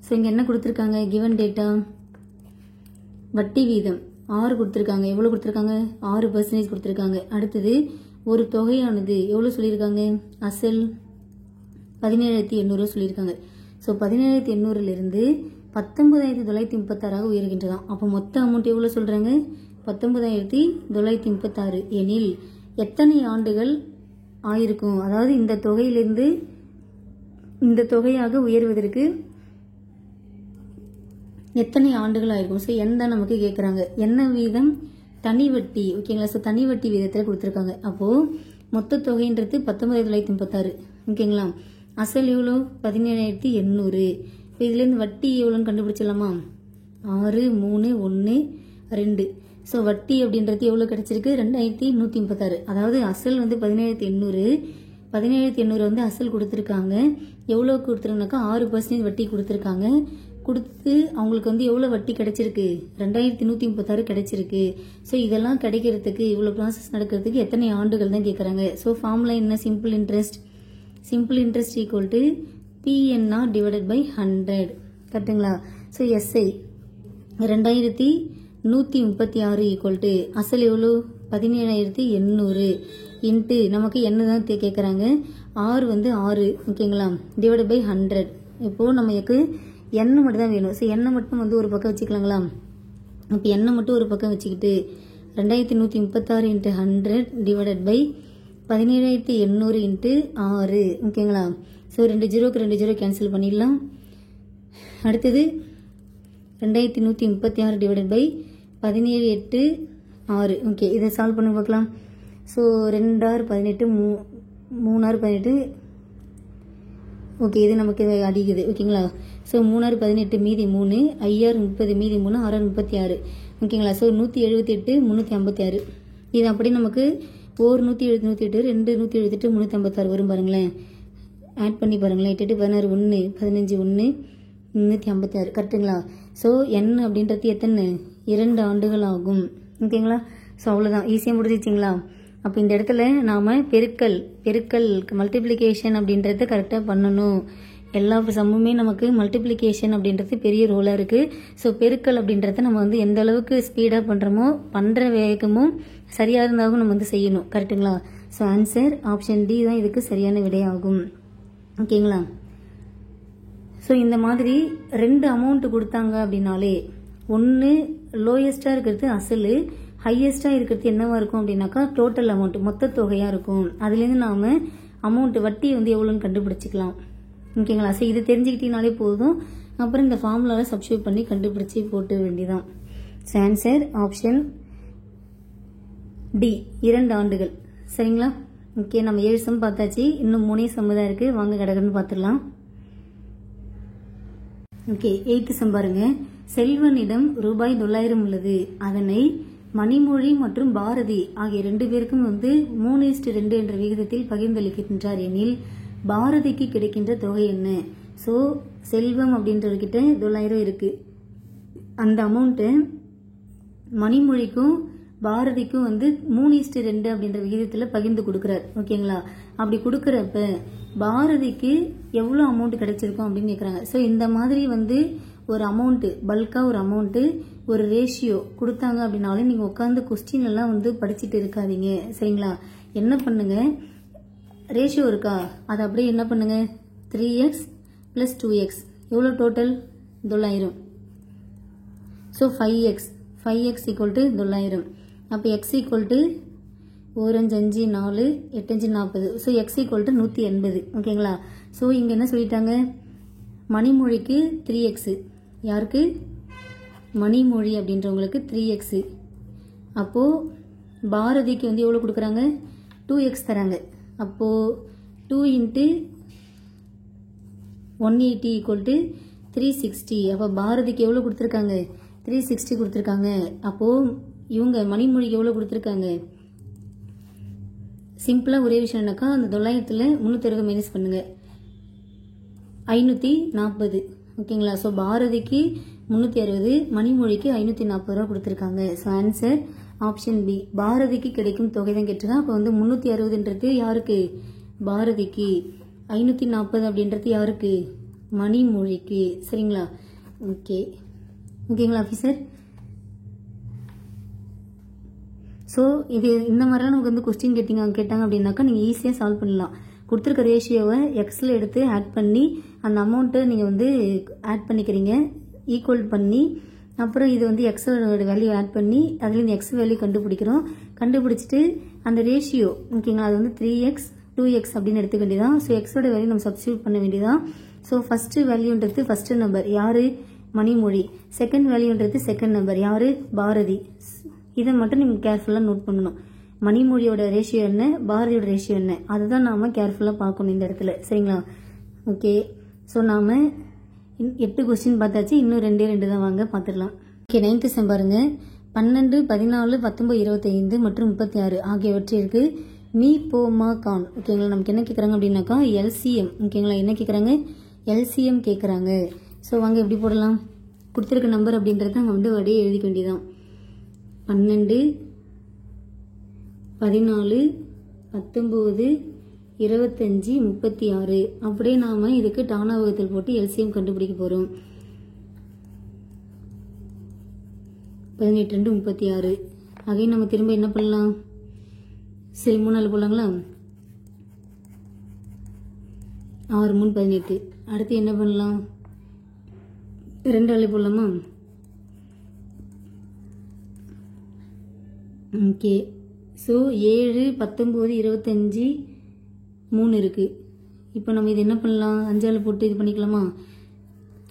ஸோ இங்கே என்ன கொடுத்துருக்காங்க கிவன் டேட்டா வட்டி வீதம் 6 கொடுத்துருக்காங்க. எவ்வளோ கொடுத்துருக்காங்க 6% கொடுத்துருக்காங்க. அடுத்தது ஒரு தொகையானது எவ்வளோ சொல்லியிருக்காங்க அசல் 17,800 சொல்லியிருக்காங்க. ஸோ 17,800 19,936 உயர்கின்றதாம். அப்போ மொத்த அமௌண்ட் எவ்வளோ சொல்கிறாங்க 19,936 எனில் எத்தனை ஆண்டுகள் ஆயிருக்கும்? அதாவது இந்த தொகையிலிருந்து இந்த தொகையாக உயர்வதற்கு எத்தனை ஆண்டுகள் ஆயிருக்கும்? ஸோ என் தான் நமக்கு கேட்குறாங்க. என்ன வீதம் தனி வட்டி. ஓகேங்களா. ஸோ தனி வட்டி வீதத்தில் கொடுத்துருக்காங்க. அப்போது மொத்த தொகைன்றது 19,936 ஓகேங்களா. அசல் எவ்வளோ 17,800. இப்போ இதுலேருந்து வட்டி எவ்வளோன்னு கண்டுபிடிச்சிடலாமா 6 3 1 2. ஸோ வட்டி அப்படின்றது எவ்வளோ கிடச்சிருக்கு 2,136. அதாவது அசல் வந்து 17,800 வந்து அசல் கொடுத்துருக்காங்க. எவ்வளோ கொடுத்துருக்காங்கனாக்கா 6% வட்டி கொடுத்துருக்காங்க. கொடுத்து அவங்களுக்கு வந்து எவ்வளோ வட்டி கிடைச்சிருக்கு 2,136 கிடைச்சிருக்கு. ஸோ இதெல்லாம் கிடைக்கிறதுக்கு இவ்வளோ ப்ராசஸ் நடக்கிறதுக்கு எத்தனை ஆண்டுகள் தான் கேட்குறாங்க. ஸோ ஃபார்முலா என்ன simple interest equal to PNR divided by 100 கரெக்டுங்களா. ஸோ SI 2,136 ஈக்குவல் டு அசல் எவ்வளோ 17,800 இன்ட்டு நமக்கு என்ன தான் கேட்குறாங்க R வந்து 6 ஓகேங்களா டிவைட் பை 100. இப்போது நமக்கு எண்ணெய் மட்டும் தான் வேணும். ஸோ எண்ணெய் மட்டும் வந்து ஒரு பக்கம் வச்சுக்கலாங்களா. இப்போ எண்ணெய் மட்டும் ஒரு பக்கம் வச்சுக்கிட்டு 2,136 இன்ட்டு 100 டிவைடட் பை 17,800 இன்ட்டு 6 ஓகேங்களா. ஸோ 2 0க்கு 2 0 கேன்சல் பண்ணிடலாம். அடுத்தது 2,136 டிவைடட் பை 17 8 6 ஓகே. இதை சால்வ் பண்ணி பார்க்கலாம். So 2 6 18 3 6 18 okay. இது நமக்கு அடிக்குது ஓகேங்களா. ஸோ 3 6 18 மீதி 3 5 30 மீதி 3 6 36 ஓகேங்களா. ஸோ 178 356 இது அப்படி நமக்கு 178 2 178 356 வரும் பாருங்களேன். ஆட் பண்ணி பாருங்களேன். 8 16 1 15 1 356 கரெக்டுங்களா. ஸோ N அப்படின்றது எத்தனை 2 ஆண்டுகள் ஆகும் ஓகேங்களா. ஸோ அவ்வளோதான், ஈஸியாக முடிஞ்சிச்சிங்களா? அப்போ இந்த இடத்துல நாம் பெருக்கல் மல்டிப்ளிகேஷன் அப்படின்றத கரெக்டாக பண்ணணும். எல்லா சம்முமே நமக்கு மல்டிப்ளிகேஷன் அப்படின்றது பெரிய ரோலாக இருக்குது. ஸோ பெருக்கல் அப்படின்றத நம்ம வந்து எந்த அளவுக்கு ஸ்பீடாக பண்ணுறோமோ, பண்ணுற வேகமும் சரியாக இருந்தாலும் நம்ம வந்து செய்யணும். கரெக்டுங்களா? ஸோ ஆன்சர் ஆப்ஷன் டி தான் இதுக்கு சரியான விடையாகும். ஓகேங்களா? ஸோ இந்த மாதிரி 2 அமௌண்ட் கொடுத்தாங்க அப்படின்னாலே, ஒன்று லோயஸ்ட்டாக இருக்கிறது அசல், ஹையஸ்ட்டாக இருக்கிறது என்னவா இருக்கும் அப்படின்னாக்கா டோட்டல் அமௌண்ட், மொத்த தொகையாக இருக்கும். அதுலேருந்து நாம் அமௌண்ட் வட்டி வந்து எவ்வளோன்னு கண்டுபிடிச்சிக்கலாம். ஓகேங்களா? ஸோ இது தெரிஞ்சுக்கிட்டீங்கனாலே போதும். அப்புறம் இந்த ஃபார்முலாவில் சப்ஸ்டியூட் பண்ணி கண்டுபிடிச்சி போட்டு வேண்டியதான். ஸோ ஆன்சர் ஆப்ஷன் டி, 2 ஆண்டுகள். சரிங்களா? ஓகே, நம்ம 7 சம் பார்த்தாச்சு. இன்னும் 3 சம் தான் இருக்குது. வாங்க கடகன்னு பார்த்துடலாம். ஓகே, 8th சம் பாருங்க. செல்வனிடம் ரூபாய் 900 உள்ளது. அதனை மணிமொழி மற்றும் பாரதி ஆகிய 2 பேருக்கும் வந்து 3:2 என்ற விகிதத்தில் பகிர்ந்தளிக்கின்றார் எனில் பாரதிக்கு கிடைக்கின்ற தொகை என்ன? ஸோ செல்வம் அப்படின்றவர்கிட்ட 900 இருக்கு. அந்த அமௌண்ட்டை மணிமொழிக்கும் பாரதிக்கும் வந்து 3:2 அப்படின்ற விகிதத்தில் பகிர்ந்து கொடுக்குறார். ஓகேங்களா? அப்படி கொடுக்குறப்ப பாரதிக்கு எவ்வளோ அமௌண்ட் கிடைச்சிருக்கும் அப்படின்னு கேட்குறாங்க. ஸோ இந்த மாதிரி வந்து ஒரு அமௌண்ட்டு, பல்காக ஒரு அமௌண்ட்டு, ஒரு ரேஷியோ கொடுத்தாங்க அப்படின்னாலும் நீங்கள் உட்காந்து கொஸ்டின் எல்லாம் வந்து படிச்சுட்டு இருக்காதீங்க. சரிங்களா? என்ன பண்ணுங்க, ரேஷியோ இருக்கா அதை அப்படியே என்ன பண்ணுங்க, 3x + 2x எவ்வளோ டோட்டல்? 900. So 5x = 900. அப்போ x = 1 5 4 8 5 40. So x = 180. ஓகேங்களா? ஸோ இங்கே என்ன சொல்லிட்டாங்க, மணிமொழிக்கு 3x, யாருக்கு? மணிமொழி அப்படின்றவங்களுக்கு 3x. அப்போது பாரதிக்கு வந்து எவ்வளோ கொடுக்குறாங்க? 2x தராங்க. அப்போது 2 × 180 = 360. அப்போ பாரதிக்கு எவ்வளோ கொடுத்துருக்காங்க? 360 கொடுத்துருக்காங்க. அப்போது இவங்க மணிமொழிக்கு எவ்வளோ கொடுத்துருக்காங்க? சிம்பிளாக ஒரே விஷயம் என்னக்கா, அந்த 900ல் 360 மைனஸ் பண்ணுங்க, 540. ஓகேங்களா? ஸோ பாரதிக்கு 360, மணிமொழிக்கு 540 ரூபா கொடுத்துருக்காங்க. ஸோ ஆன்சர் ஆப்ஷன் பி, பாரதிக்கு கிடைக்கும் தொகை தான் கேட்டிருக்காங்க. அப்போ வந்து 360ன்றது யாருக்கு? பாரதிக்கு. 540 அப்படின்றது யாருக்கு? மணிமொழிக்கு. சரிங்களா? ஓகேங்களா ஆஃபீஸர்? ஸோ இது இந்த மாதிரிலாம் நமக்கு வந்து கொஸ்டின் கேட்டாங்க அப்படின்னாக்கா நீங்கள் ஈஸியாக சால்வ் பண்ணலாம். கொடுத்துருக்க ரேஷியோவை எக்ஸில் எடுத்து ஆட் பண்ணி அந்த அமௌண்ட்டை நீங்கள் வந்து ஆட் பண்ணிக்கிறீங்க, ஈக்குவல் பண்ணி, அப்புறம் இது வந்து எக்ஸோட வேல்யூ ஆட் பண்ணி அதுலேருந்து எக்ஸ் வேல்யூ கண்டுபிடிக்கிறோம். கண்டுபிடிச்சிட்டு அந்த ரேஷியோ, ஓகேங்களா, அது வந்து 3x 2x அப்படின்னு எடுத்துக்க வேண்டியதான். ஸோ எக்ஸோட வேல்யூ நம்ம சப்ஸ்டியூட் பண்ண வேண்டியதான். ஸோ ஃபஸ்ட்டு வேல்யூன்றது ஃபஸ்ட்டு நம்பர் யார்? மணிமொழி. செகண்ட் வேல்யூன்றது செகண்ட் நம்பர் யார்? பாரதி. இதை மட்டும் நீங்கள் கேர்ஃபுல்லாக நோட் பண்ணணும். மணிமொழியோட ரேஷியோ என்ன, பாரதியோட ரேஷியோ என்ன, அதுதான் நாம் கேர்ஃபுல்லாக பார்க்கணும் இந்த இடத்துல. சரிங்களா? ஓகே, ஸோ நாம் 8 கொஸ்டின் பார்த்தாச்சு. இன்னும் 2 தான், வாங்க பார்த்துடலாம். ஓகே, 9th சம் பாருங்க. 12 14 19 25 மற்றும் 36 ஆகியவற்றிற்கு மீ போமா கான். ஓகேங்களா? நமக்கு என்ன கேட்குறாங்க அப்படின்னாக்கா எல்சிஎம். ஓகேங்களா? என்ன கேட்குறாங்க? எல்சிஎம் கேட்குறாங்க. ஸோ வாங்க எப்படி போடலாம், கொடுத்துருக்க நம்பர் அப்படின்றத நம்ம வந்து அப்படியே எழுதிக்க வேண்டியதான். 12 14 19 25 36. அப்படியே நாம் இதுக்கு டானாவகத்தில் போட்டு எல்சிஎம் கண்டுபிடிக்க போகிறோம். 18 2 36. ஆகவே நம்ம திரும்ப என்ன பண்ணலாம், சரி 3 நாள் போடலாங்களா? 6 3 18. அடுத்து என்ன பண்ணலாம், 2 நாள் போடலாமா? ஓகே, ஸோ 7 19 25 3 இருக்குது. இப்போ நம்ம இது என்ன பண்ணலாம், 5 போட்டு இது பண்ணிக்கலாமா?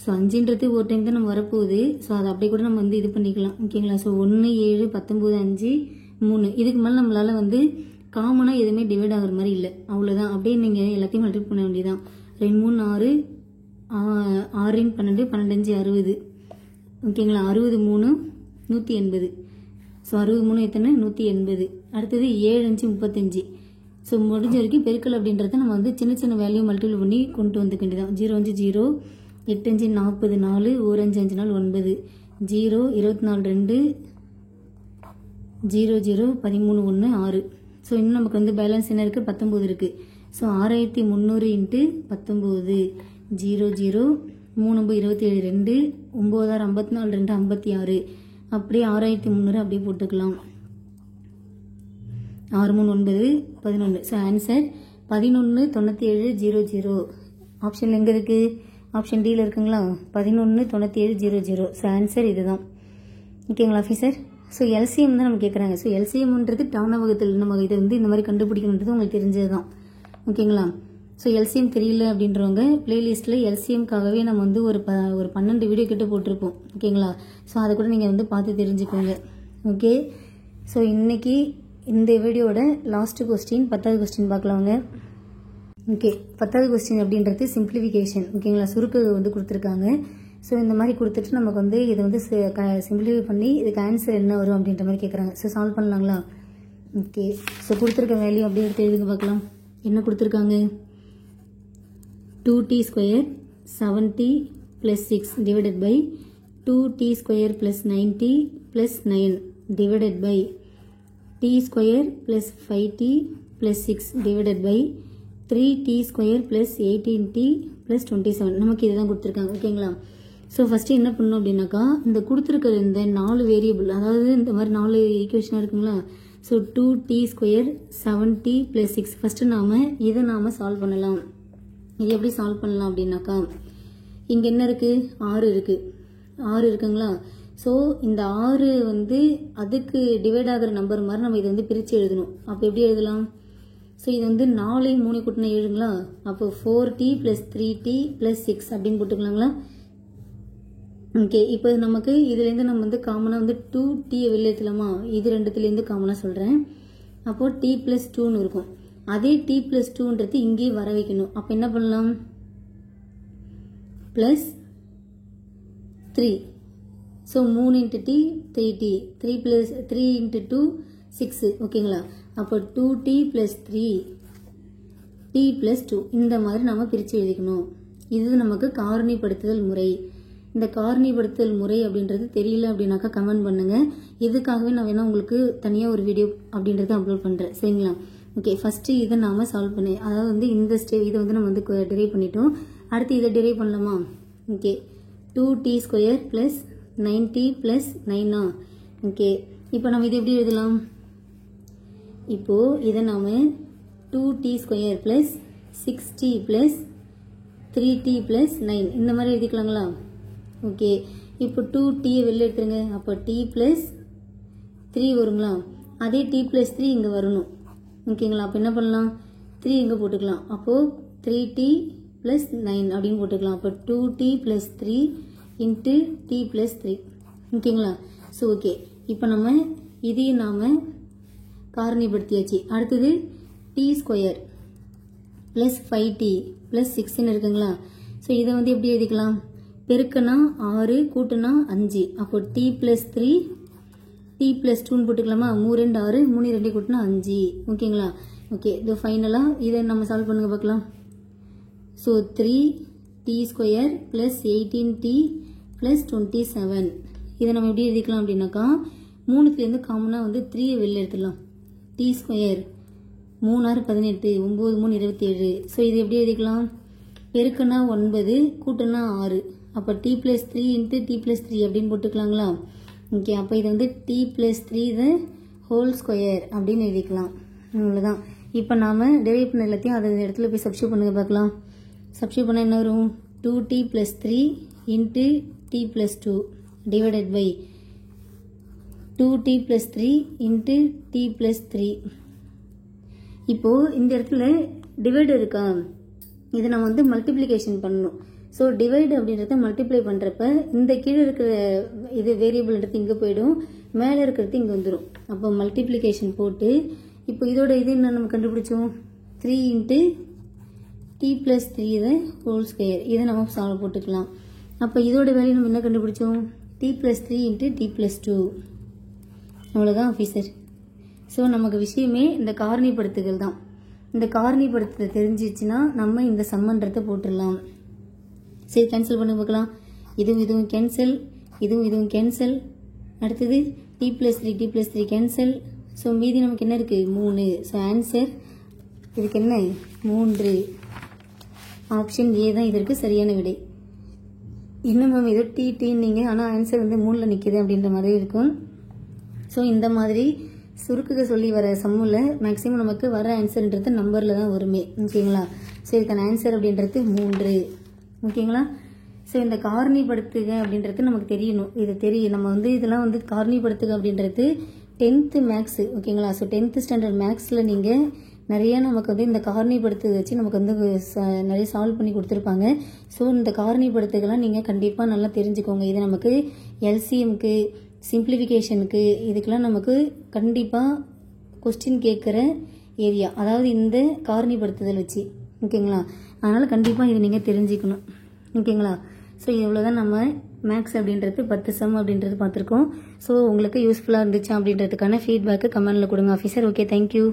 ஸோ 5ன்றது ஒரு டைம் தான் நம்ம வரப்போகுது. ஸோ அதை அப்படியே கூட நம்ம வந்து இது பண்ணிக்கலாம். ஓகேங்களா? ஸோ 1 7 19 5 3. இதுக்கு மேலே நம்மளால் வந்து காமனாக எதுவுமே டிவைட் ஆகிற மாதிரி இல்லை. அவ்வளோதான். அப்படியே நீங்கள் எல்லாத்தையும் மல்டிப்ளை பண்ண வேண்டியதான். 2 3 6 6 12 12 5 60. ஓகேங்களா? 63 180. ஸோ 63 எத்தனை? 180. அடுத்தது 7 5 35. ஸோ முடிஞ்ச வரைக்கும் பெருக்கல் அப்படின்றத நம்ம வந்து சின்ன சின்ன வேல்யூ மல்டிபிள் பண்ணி கொண்டு வந்துக்க வேண்டியதான். 0 5 0 8 5 40 4 1 5 5 4 9 0 24 2 0 0 13 1 6. ஸோ இன்னும் நமக்கு வந்து பேலன்ஸ் என்ன இருக்குது 19 இருக்குது. ஸோ 6300 இன்ட்டு 19 0 0 3 27 2 9 54 2 56 அப்படியே 6300 அப்படியே போட்டுக்கலாம். 6 3 9 11. So answer 119700. ஆப்ஷன் எங்கே இருக்குது? ஆப்ஷன் டியில் இருக்குங்களா? 119700. ஸோ ஆன்சர் இதுதான். ஓகேங்களா ஆஃபீஸர்? ஸோ எல்சிஎம் தான் நம்ம கேட்குறாங்க. ஸோ எல்சிஎம்ன்றது டானவகத்தில் நம்ம இதை வந்து இந்த மாதிரி கண்டுபிடிக்கணுன்றது உங்களுக்கு தெரிஞ்சது தான். ஓகேங்களா? ஸோ எல்சிஎம் தெரியல அப்படின்றவங்க பிளேலிஸ்ட்டில் எல்சிஎம்காகவே நம்ம வந்து ஒரு 12 வீடியோ கிட்ட போட்டிருப்போம். ஓகேங்களா? ஸோ அதை கூட நீங்கள் வந்து பார்த்து தெரிஞ்சுக்கோங்க. ஓகே, ஸோ இன்றைக்கி இந்த வீடியோட லாஸ்ட் கொஸ்டின் 10வது கொஸ்டின் பார்க்கலாங்க. ஓகே, 10வது கொஸ்டின் அப்படின்றது சிம்பிளிஃபிகேஷன். ஓகேங்களா? சுருக்க வந்து கொடுத்துருக்காங்க. ஸோ இந்த மாதிரி கொடுத்துட்டு நமக்கு வந்து இதை வந்து சிம்பிளிஃபை பண்ணி இதுக்கு ஆன்சர் என்ன வரும் அப்படின்ற மாதிரி கேட்குறாங்க. ஸோ சால்வ் பண்ணலாங்களா? ஓகே, ஸோ கொடுத்துருக்க வேல்யூ அப்படியே எடுத்து எழுதுங்க பார்க்கலாம். என்ன கொடுத்துருக்காங்க? 2t square 7t plus 6 divided by 2t square plus 9t plus 9 divided by t square plus 5t plus 6 divided by 3t square plus 18t plus 27. நமக்கு இதுதான் கொடுத்துருக்காங்க. ஓகேங்களா? ஸோ ஃபஸ்ட்டு என்ன பண்ணணும் அப்படின்னாக்கா இந்த கொடுத்துருக்கிற இந்த 4 வேரியபிள், அதாவது இந்த மாதிரி 4 ஈக்குவேஷனாக இருக்குங்களா? So 2t square 7t plus 6 first இதை நாம் சால்வ் பண்ணலாம். இது எப்படி சால்வ் பண்ணலாம் அப்படின்னாக்கா இங்கே என்ன இருக்குது? 6 இருக்குது. 6 இருக்குங்களா? ஸோ இந்த 6 வந்து அதுக்கு டிவைட் ஆகிற நம்பர் மாதிரி நம்ம இதை வந்து பிரித்து எழுதணும். அப்போ எப்படி எழுதலாம்? ஸோ இது வந்து 4 3 கூட்டினா 7ங்களா? அப்போ 4t plus 3t plus 6 அப்படின்னு போட்டுக்கலாங்களா? ஓகே, இப்போ நமக்கு இதுலேருந்து நம்ம வந்து காமனாக வந்து 2t வெளில ஏற்றலாமா? இது ரெண்டுத்துலேருந்து காமனாக சொல்கிறேன். அப்போது t plus 2ன்னு இருக்கும். அதே t plus 2ன்றது இங்கேயே வர வைக்கணும். அப்போ என்ன பண்ணலாம்? Plus 3. So 3 into t 3t 3 plus 3 into 2 6. ஓகேங்களா? அப்போ 2t plus 3 t plus 2 இந்த மாதிரி நம்ம பிரித்து எழுதிக்கணும். இது நமக்கு காரணிப்படுத்துதல் முறை. இந்த காரணிப்படுத்துதல் முறை அப்படின்றது தெரியல அப்படின்னாக்கா கமெண்ட் பண்ணுங்கள். இதுக்காகவே நான் வேணால் உங்களுக்கு தனியாக ஒரு வீடியோ அப்படின்றத அப்லோட் பண்ணுறேன். சரிங்களா? ஓகே, ஃபஸ்ட்டு இதை நாம் சால்வ் பண்ணி, அதாவது வந்து இந்த இதை வந்து நம்ம வந்து டிரைவ் பண்ணிட்டோம். அடுத்து இதை டிரைவ் பண்ணலாமா? Okay, 2t square plus 9t plus 9. Okay, இப்போ நம்ம இதை எப்படி எழுதலாம்? இப்போது இதை நாம் 2t square plus 6t plus 3t plus 9 இந்த மாதிரி எழுதிக்கலாங்களா? ஓகே, இப்போ 2t வெளில எடுத்துருங்க. அப்போ t ப்ளஸ் 3 வருங்களா? அதே t ப்ளஸ் 3 இங்கே வரணும். ஓகேங்களா? அப்போ என்ன பண்ணலாம்? 3 இங்கே போட்டுக்கலாம். அப்போது 3t ப்ளஸ் 9 அப்படின்னு போட்டுக்கலாம். அப்போ 2t plus 3 into t plus 3. ஓகேங்களா? ஸோ ஓகே, இப்போ நம்ம இதையும் நாம் காரணிப்படுத்தியாச்சு. அடுத்தது t square plus 5t plus 6ன்னு இருக்குங்களா? ஸோ இதை வந்து எப்படி எழுதிக்கலாம்? பெருக்கனா 6 கூட்டுனா 5. அப்போ t ப்ளஸ் 3 t ப்ளஸ் 2ன்னு போட்டுக்கலாமா? 3 2 6 3 2 கூட்டினா 5. ஓகேங்களா? ஓகே, இது ஃபைனலாக இதை நம்ம சால்வ் பண்ணுங்க பார்க்கலாம். So 3t square plus 18t plus 27. இதை நம்ம எப்படி எழுதிக்கலாம் அப்படின்னாக்கா 3த்துலேருந்து காமனாக வந்து 3 வெளில எடுத்துடலாம். t square 3 6 18 9 3 27. ஸோ இது எப்படி எழுதிக்கலாம்? பெருக்கனா 9 கூட்டுனா 6. அப்போ t plus 3 into t plus 3 அப்படின்னு போட்டுக்கலாங்களா? ஓகே, அப்போ இது வந்து t plus 3 the whole square அப்படின்னு எழுதிக்கலாம். அவ்வளோதான். இப்போ நாம் டெரைவ் பண்ண எல்லாத்தையும் அதை இடத்துல போய் சப்ஸ்டியூட் பண்ணுங்க பார்க்கலாம். சப்ஸ்டியூட் பண்ணால் என்ன வரும்? 2t plus 3 into t plus 2 divided by 2t plus 3 into t plus 3. இப்போது இந்த இடத்துல டிவைடு இருக்கா? இதை நம்ம வந்து மல்டிப்ளிகேஷன் பண்ணணும். ஸோ டிவைடு அப்படின்றத மல்டிப்ளை பண்ணுறப்ப இந்த கீழே இருக்கிற இது வேரியபிள்ன்றது இங்கே போயிடும், மேலே இருக்கிறது இங்கே வந்துடும். அப்போ மல்டிப்ளிகேஷன் போட்டு இப்போ இதோட இது என்ன நம்ம கண்டுபிடிச்சோம்? 3 into t plus 3 the whole square. இதை நம்ம சால்வ் போட்டுக்கலாம். அப்போ இதோட வேல்யூ நம்ம என்ன கண்டுபிடிச்சோம்? t plus 3 into t plus 2. அவ்வளோதான் ஆஃபீஸர். ஸோ நமக்கு விஷயமே இந்த காரணிப்படுத்துதல் தான். இந்த காரணிப்படுத்துதல் தெரிஞ்சிச்சுன்னா நம்ம இந்த சம்மன்றதை போட்டுடலாம். சரி, கேன்சல் பண்ணி பார்க்கலாம். இதுவும் இதுவும் கேன்சல், இதுவும் இதுவும் கேன்சல். அடுத்தது t + 3 கேன்சல். ஸோ மீதி நமக்கு என்ன இருக்குது 3. ஸோ ஆன்சர் இதுக்கு என்ன 3. ஆப்ஷன் ஏ தான் இதற்கு சரியான விடை. என்ன மேம் ஏதோ டீன்னு ஆனால் ஆன்சர் வந்து 3ல் நிற்கிது அப்படின்ற மாதிரி இருக்கும். ஸோ இந்த மாதிரி சுருக்குக சொல்லி வர சம்மில் மேக்ஸிமம் நமக்கு வர ஆன்சர்ன்றது நம்பரில் தான் வருமே. ஓகேங்களா? ஸோ இதுக்கான ஆன்சர் அப்படின்றது 3. ஓகேங்களா? ஸோ இந்த காரணிப்படுத்துக அப்படின்றது நமக்கு தெரியணும். இது தெரியும் நம்ம வந்து இதெல்லாம் வந்து காரணிப்படுத்துக அப்படின்றது 10th மேக்ஸ். ஓகேங்களா? ஸோ 10th ஸ்டாண்டர்ட் மேக்ஸில் நீங்கள் நிறைய நமக்கு வந்து இந்த காரணிப்படுத்துக வச்சு நமக்கு வந்து நிறைய சால்வ் பண்ணி கொடுத்துருப்பாங்க. ஸோ இந்த காரணிப்படுத்துகெல்லாம் நீங்கள் கண்டிப்பாக நல்லா தெரிஞ்சுக்கோங்க. இது நமக்கு எல்சிஎம்க்கு, சிம்பிளிஃபிகேஷனுக்கு, இதுக்கெல்லாம் நமக்கு கண்டிப்பாக கொஸ்டின் கேட்குற ஏரியா, அதாவது இந்த காரணிப்படுத்துதல் வச்சு. ஓகேங்களா? அதனால் கண்டிப்பாக இதை நீங்கள் தெரிஞ்சுக்கணும். ஓகேங்களா? ஸோ இவ்வளோதான் நம்ம மேக்ஸ் அப்படின்றது 10 சம் அப்படின்றது பார்த்துருக்கோம். ஸோ உங்களுக்கு யூஸ்ஃபுல்லாக இருந்துச்சு அப்படின்றதுக்கான ஃபீட்பேக்கு கமெண்டில் கொடுங்க ஆஃபீஸர். Okay, thank you.